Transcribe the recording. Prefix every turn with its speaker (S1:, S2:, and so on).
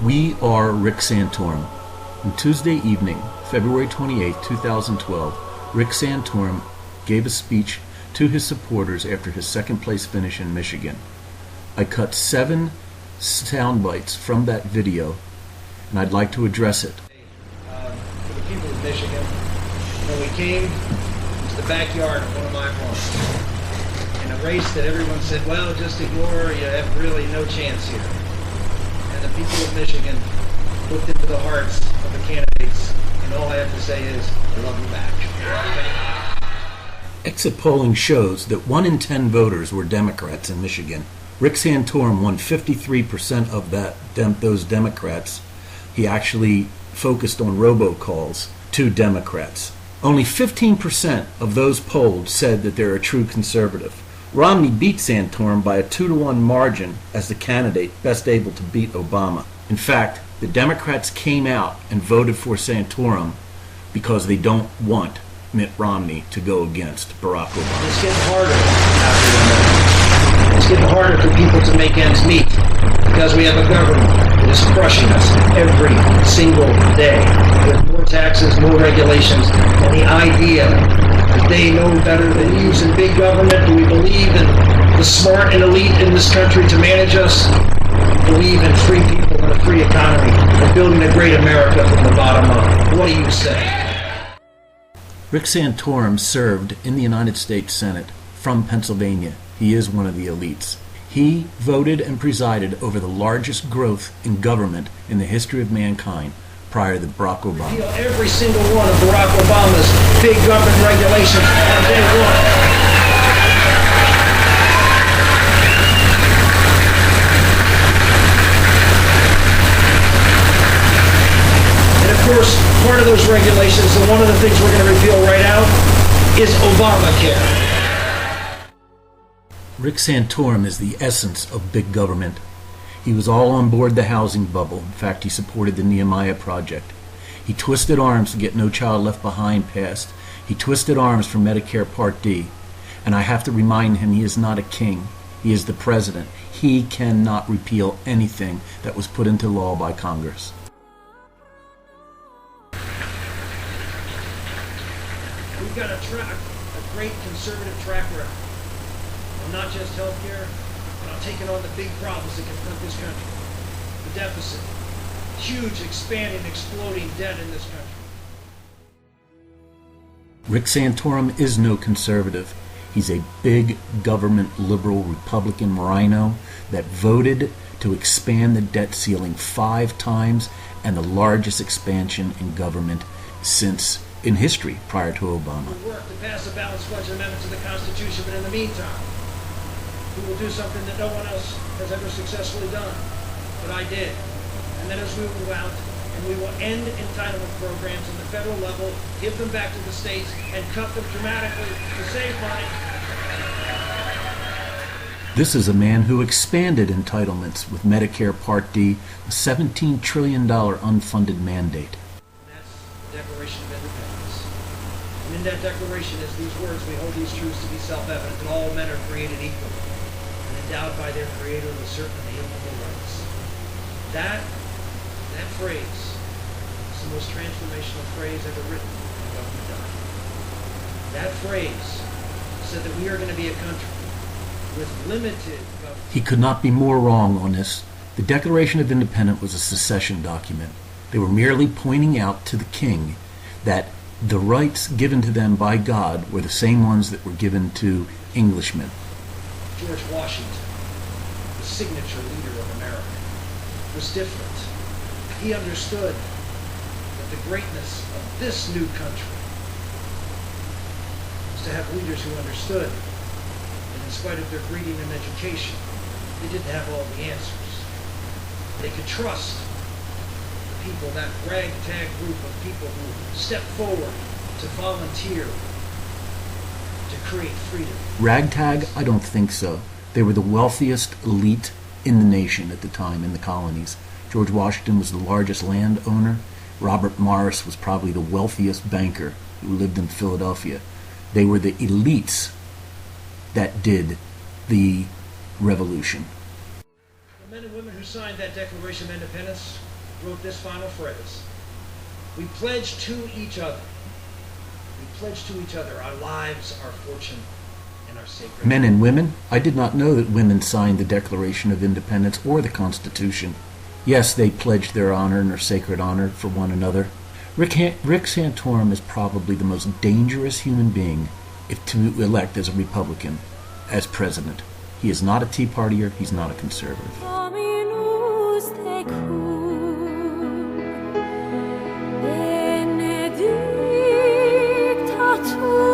S1: We are Rick Santorum. On Tuesday evening, February 28, 2012, Rick Santorum gave a speech to his supporters after his second-place finish in Michigan. I cut 7 sound bites from that video, and I'd like to address it.
S2: For the people of Michigan, when we came to the backyard of one of my farms, in a race that everyone said, well, just ignore, you have really no chance here. And the people of Michigan looked into the hearts of the candidates, and all I have to say is, I love them back.
S1: Exit polling shows that 1 in 10 voters were Democrats in Michigan. Rick Santorum won 53% of those Democrats. He actually focused on robocalls to Democrats. Only 15% of those polled said that they're a true conservative. Romney beat Santorum by a 2-to-1 margin as the candidate best able to beat Obama. In fact, the Democrats came out and voted for Santorum because they don't want Mitt Romney to go against Barack Obama.
S2: It's getting harder after the It's getting harder for people to make ends meet because we have a government that is crushing us every single day with more taxes, more regulations, and the idea that they know better than using big government. Do we believe in the smart and elite in this country to manage us? Believe in free people and a free economy and building a great America from the bottom up. What do you say?
S1: Rick Santorum served in the United States Senate from Pennsylvania. He is one of the elites. He voted and presided over the largest growth in government in the history of mankind prior to Barack Obama.
S2: Every single one of Barack Obama's big government regulations on day one. Of course, part of those regulations, and one of the things we're going to reveal right now, is Obamacare.
S1: Rick Santorum is the essence of big government. He was all on board the housing bubble. In fact, he supported the Nehemiah Project. He twisted arms to get No Child Left Behind passed. He twisted arms for Medicare Part D. And I have to remind him he is not a king. He is the president. He cannot repeal anything that was put into law by Congress.
S2: We've got a great conservative track record on not just healthcare, but on taking on the big problems that confront this country. The deficit, huge, expanding, exploding debt in this country.
S1: Rick Santorum is no conservative. He's a big government liberal Republican rhino that voted to expand the debt ceiling 5 times and the largest expansion in government since in history prior to Obama.
S2: We work to pass a balanced budget amendment to the Constitution, but in the meantime, we will do something that no one else has ever successfully done, but I did. And then as we move out, and we will end entitlement programs on the federal level, give them back to the states, and cut them dramatically to save money.
S1: This is a man who expanded entitlements with Medicare Part D, a $17 trillion unfunded mandate.
S2: Declaration of Independence. And in that declaration is these words: we hold these truths to be self-evident, that all men are created equal and endowed by their Creator with certain inalienable rights. That phrase is the most transformational phrase ever written in a government document. That phrase said that we are going to be a country with limited government.
S1: He could not be more wrong on this. The Declaration of Independence was a secession document. They were merely pointing out to the king that the rights given to them by God were the same ones that were given to Englishmen.
S2: George Washington, the signature leader of America, was different. He understood that the greatness of this new country was to have leaders who understood, and in spite of their breeding and education, they didn't have all the answers. They could trust people, that ragtag group of people who step forward to volunteer to create freedom.
S1: Ragtag? I don't think so. They were the wealthiest elite in the nation at the time in the colonies. George Washington was the largest landowner. Robert Morris was probably the wealthiest banker who lived in Philadelphia. They were the elites that did the revolution.
S2: The men and women who signed that Declaration of Independence wrote this final phrase. We pledge to each other. We pledge to each other our lives, our fortune, and our sacred...
S1: Men and women? I did not know that women signed the Declaration of Independence or the Constitution. Yes, they pledged their honor and their sacred honor for one another. Rick Santorum is probably the most dangerous human being to elect as a Republican, as president. He is not a Tea Partier. He's not a conservative.
S3: Benedictator